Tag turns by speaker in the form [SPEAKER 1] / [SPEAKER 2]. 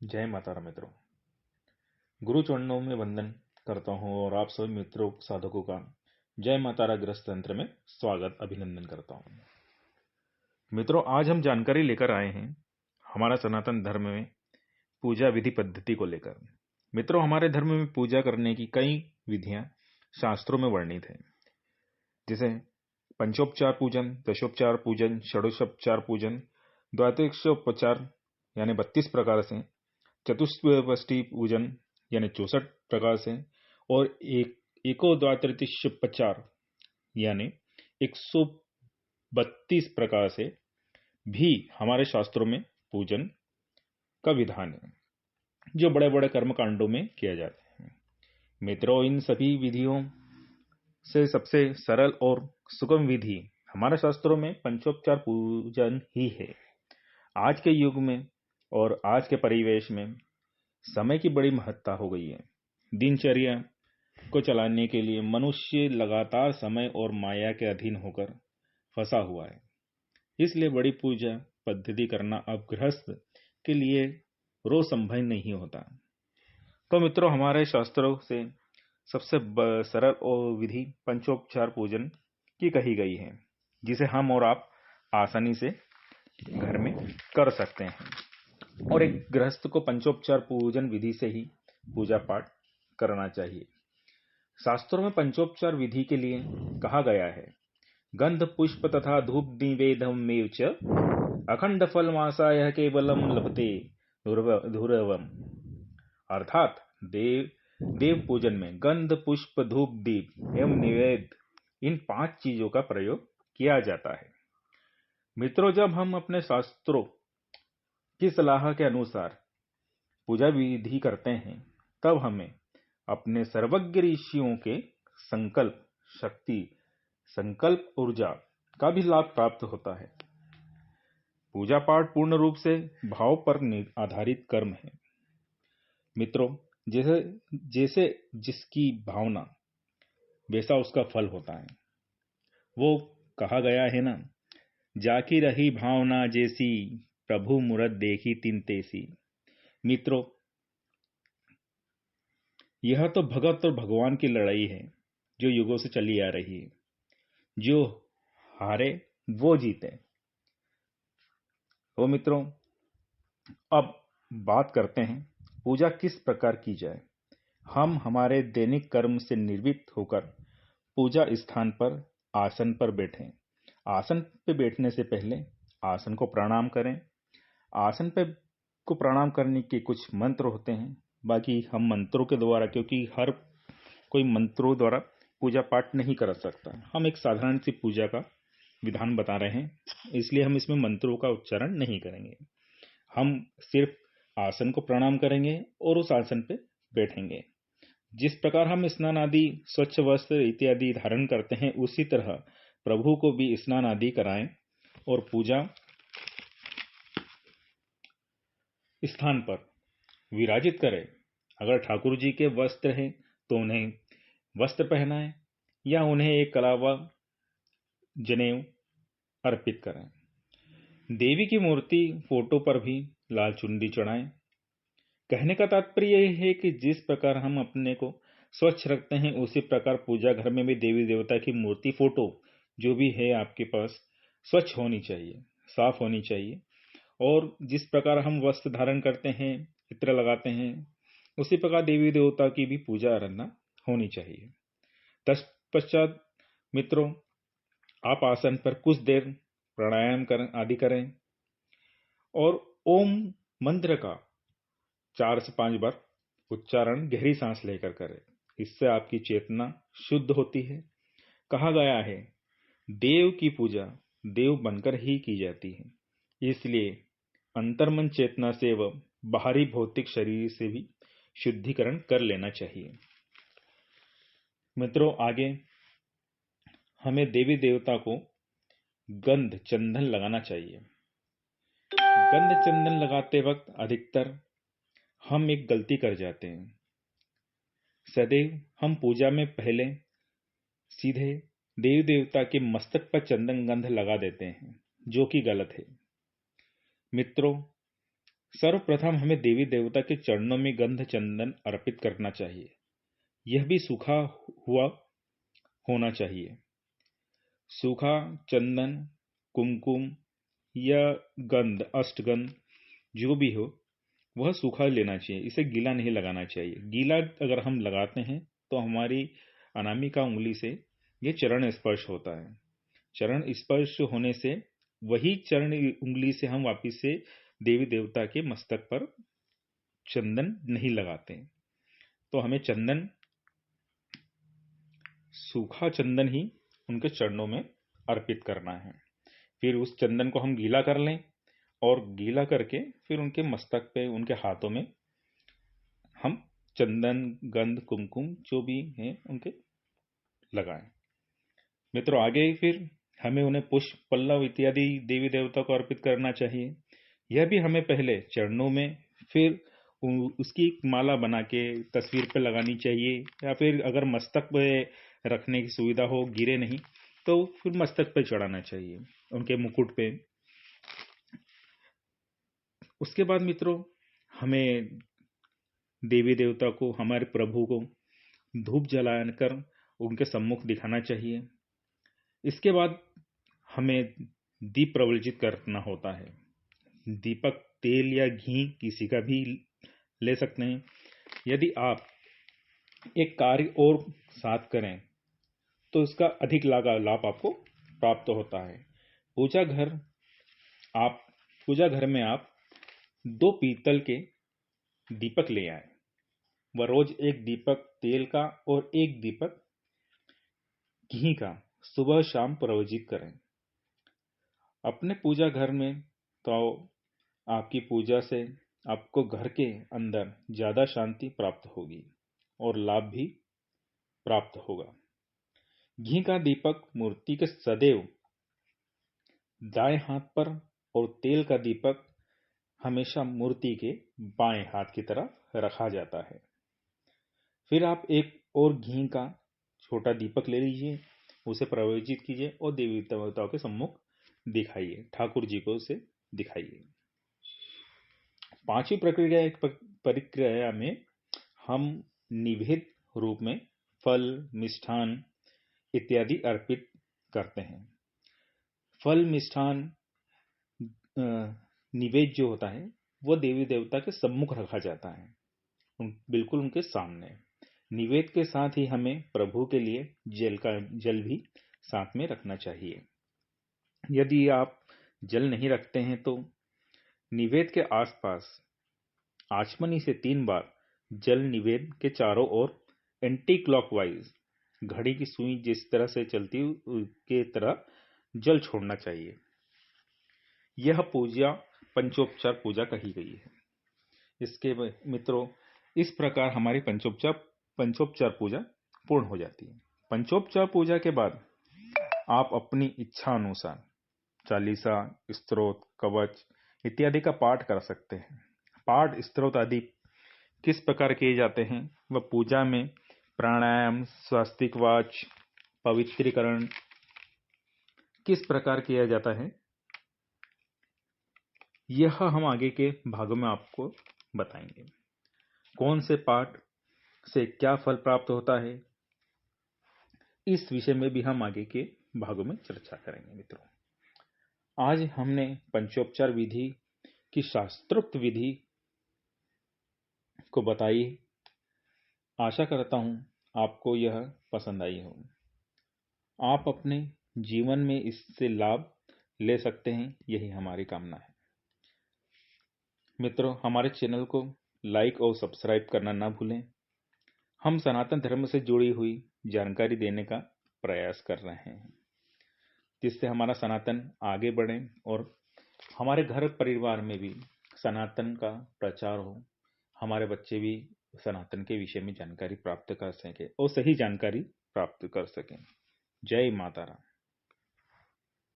[SPEAKER 1] जय माता रा मित्रों। गुरु चरणों में वंदन करता हूं और आप सभी मित्रों साधकों का जय माता रा ग्रस्त तंत्र में स्वागत अभिनंदन करता हूं। मित्रों, आज हम जानकारी लेकर आए हैं हमारा सनातन धर्म में पूजा विधि पद्धति को लेकर। मित्रों, हमारे धर्म में पूजा करने की कई विधियां शास्त्रों में वर्णित है, जैसे पंचोपचार पूजन, दशोपचार पूजन, षोडशोपचार पूजन, द्वादशोपचार यानी 32 प्रकार से, चतुष्पष्टी पूजन यानी 64 प्रकार से, और एको द्वातृतीयोपचार यानी 132 प्रकार से भी हमारे शास्त्रों में पूजन का विधान है, जो बड़े बड़े कर्म कांडों में किया जाता है। मित्रों, इन सभी विधियों से सबसे सरल और सुगम विधि हमारे शास्त्रों में पंचोपचार पूजन ही है। आज के युग में और आज के परिवेश में समय की बड़ी महत्ता हो गई है। दिनचर्या को चलाने के लिए मनुष्य लगातार समय और माया के अधीन होकर फंसा हुआ है। इसलिए बड़ी पूजा पद्धति करना अब गृहस्थ के लिए रोज संभव नहीं होता। तो मित्रों, हमारे शास्त्रों से सबसे सरल और विधि पंचोपचार पूजन की कही गई है, जिसे हम और आप आसानी से घर में कर सकते हैं। और एक गृहस्थ को पंचोपचार पूजन विधि से ही पूजा पाठ करना चाहिए। शास्त्रों में पंचोपचार विधि के लिए कहा गया है, गंध पुष्प तथा धूप निवेदमेव च अखंड फल मासाय केवलम लभते धुरवम। अर्थात देव पूजन में गंध पुष्प धूप दीप एवं निवेद, इन 5 चीजों का प्रयोग किया जाता है। मित्रों, जब हम अपने शास्त्रों की सलाह के अनुसार पूजा विधि करते हैं, तब हमें अपने सर्वज्ञ ऋषियों के संकल्प शक्ति, संकल्प ऊर्जा का भी लाभ प्राप्त होता है। पूजा पाठ पूर्ण रूप से भाव पर आधारित कर्म है। मित्रों, जैसे जैसे जिसकी भावना वैसा उसका फल होता है। वो कहा गया है ना, जाकी रही भावना जैसी प्रभु मूरत देखी तिन तैसी। मित्रों, यह तो भगत और भगवान की लड़ाई है, जो युगों से चली आ रही है। जो हारे वो जीते। तो मित्रों, अब बात करते हैं पूजा किस प्रकार की जाए। हम हमारे दैनिक कर्म से निर्वृत्त होकर पूजा स्थान पर आसन पर बैठें। आसन पे बैठने से पहले आसन को प्रणाम करें। आसन पे को प्रणाम करने के कुछ मंत्र होते हैं। बाकी हम मंत्रों के द्वारा, क्योंकि हर कोई मंत्रों द्वारा पूजा पाठ नहीं कर सकता, हम एक साधारण सी पूजा का विधान बता रहे हैं, इसलिए हम इसमें मंत्रों का उच्चारण नहीं करेंगे। हम सिर्फ आसन को प्रणाम करेंगे और उस आसन पे बैठेंगे। जिस प्रकार हम स्नान आदि, स्वच्छ वस्त्र इत्यादि धारण करते हैं, उसी तरह प्रभु को भी स्नान आदि कराएं और पूजा स्थान पर विराजित करें। अगर ठाकुर जी के वस्त्र हैं तो उन्हें वस्त्र पहनाएं या उन्हें एक कलावा जनेऊ अर्पित करें। देवी की मूर्ति फोटो पर भी लाल चुनरी चढ़ाएं। कहने का तात्पर्य यह है कि जिस प्रकार हम अपने को स्वच्छ रखते हैं, उसी प्रकार पूजा घर में भी देवी देवता की मूर्ति फोटो जो भी है आपके पास स्वच्छ होनी चाहिए, साफ होनी चाहिए। और जिस प्रकार हम वस्त्र धारण करते हैं, इत्र लगाते हैं, उसी प्रकार देवी देवता की भी पूजा आराधना होनी चाहिए। तत्पश्चात मित्रों, आप आसन पर कुछ देर प्राणायाम आदि करें और ओम मंत्र का 4 से 5 बार उच्चारण गहरी सांस लेकर करें। इससे आपकी चेतना शुद्ध होती है। कहा गया है, देव की पूजा देव बनकर ही की जाती है। इसलिए अंतर्मन चेतना से व बाहरी भौतिक शरीर से भी शुद्धिकरण कर लेना चाहिए। मित्रों, आगे हमें देवी देवता को गंध चंदन लगाना चाहिए। गंध चंदन लगाते वक्त अधिकतर हम एक गलती कर जाते हैं। सदैव हम पूजा में पहले सीधे देवी देवता के मस्तक पर चंदन गंध लगा देते हैं, जो कि गलत है। मित्रों, सर्वप्रथम हमें देवी देवता के चरणों में गंध चंदन अर्पित करना चाहिए। यह भी सूखा हुआ होना चाहिए। सूखा चंदन, कुमकुम या गंध, अष्टगंध जो भी हो वह सूखा लेना चाहिए। इसे गीला नहीं लगाना चाहिए। गीला अगर हम लगाते हैं तो हमारी अनामिका उंगली से ये चरण स्पर्श होता है। चरण स्पर्श होने से वही चरण उंगली से हम वापिस से देवी देवता के मस्तक पर चंदन नहीं लगाते। तो हमें चंदन, सूखा चंदन ही उनके चरणों में अर्पित करना है। फिर उस चंदन को हम गीला कर लें और गीला करके फिर उनके मस्तक पे, उनके हाथों में हम चंदन, गंध, कुमकुम जो भी हैं उनके लगाएं। मित्रों, आगे फिर हमें उन्हें पुष्प, पल्लव इत्यादि देवी देवता को अर्पित करना चाहिए। यह भी हमें पहले चरणों में, फिर उसकी एक माला बना के तस्वीर पे लगानी चाहिए, या फिर अगर मस्तक पे रखने की सुविधा हो, गिरे नहीं, तो फिर मस्तक पे चढ़ाना चाहिए, उनके मुकुट पे। उसके बाद मित्रों, हमें देवी देवता को, हमारे प्रभु को धूप जलाकर उनके सम्मुख दिखाना चाहिए। इसके बाद हमें दीप प्रज्वलित करना होता है। दीपक तेल या घी किसी का भी ले सकते हैं। यदि आप एक कार्य और साथ करें तो इसका अधिक लाभ आपको प्राप्त होता है। पूजा घर में आप 2 पीतल के दीपक ले आए। वह रोज एक दीपक तेल का और एक दीपक घी का सुबह शाम प्रज्वलित करें। अपने पूजा घर में तो आपकी पूजा से आपको घर के अंदर ज्यादा शांति प्राप्त होगी और लाभ भी प्राप्त होगा। घी का दीपक मूर्ति के सदैव दाएं हाथ पर और तेल का दीपक हमेशा मूर्ति के बाएं हाथ की तरफ रखा जाता है। फिर आप एक और घी का छोटा दीपक ले लीजिए, उसे प्रज्वलित कीजिए और देवी देवताओं के सम्मुख दिखाइए, ठाकुर जी को उसे दिखाइए। 5वीं परिक्रिया में हम निवेद रूप में फल, मिष्ठान इत्यादि अर्पित करते हैं। फल, मिष्ठान निवेद जो होता है वो देवी देवता के सम्मुख रखा जाता है, बिल्कुल उनके सामने। निवेद के साथ ही हमें प्रभु के लिए जल भी साथ में रखना चाहिए। यदि आप जल नहीं रखते हैं तो निवेद के आसपास आचमनी से 3 बार जल निवेद के चारों ओर एंटी क्लॉकवाइज, घड़ी की सुई जिस तरह से चलती के तरह जल छोड़ना चाहिए। यह पूजा पंचोपचार पूजा कही गई है। इसके मित्रों, इस प्रकार हमारी पंचोपचार पूजा पूर्ण हो जाती है। पंचोपचार पूजा के बाद आप अपनी इच्छा अनुसार चालीसा, स्तोत्र, कवच इत्यादि का पाठ कर सकते हैं। पाठ, स्तोत्र आदि किस प्रकार किए जाते हैं वह पूजा में प्राणायाम, स्वास्तिक वाच, पवित्रीकरण किस प्रकार किया जाता है, यह हम आगे के भागों में आपको बताएंगे। कौन से पाठ से क्या फल प्राप्त होता है, इस विषय में भी हम आगे के भागों में चर्चा करेंगे। मित्रों, आज हमने पंचोपचार विधि की शास्त्रोक्त विधि को बताई। आशा करता हूं आपको यह पसंद आई हो। आप अपने जीवन में इससे लाभ ले सकते हैं, यही हमारी कामना है। मित्रों, हमारे चैनल को लाइक और सब्सक्राइब करना ना भूलें। हम सनातन धर्म से जुड़ी हुई जानकारी देने का प्रयास कर रहे हैं, जिससे हमारा सनातन आगे बढ़े और हमारे घर परिवार में भी सनातन का प्रचार हो, हमारे बच्चे भी सनातन के विषय में जानकारी प्राप्त कर सकें और सही जानकारी प्राप्त कर सकें। जय माता राम।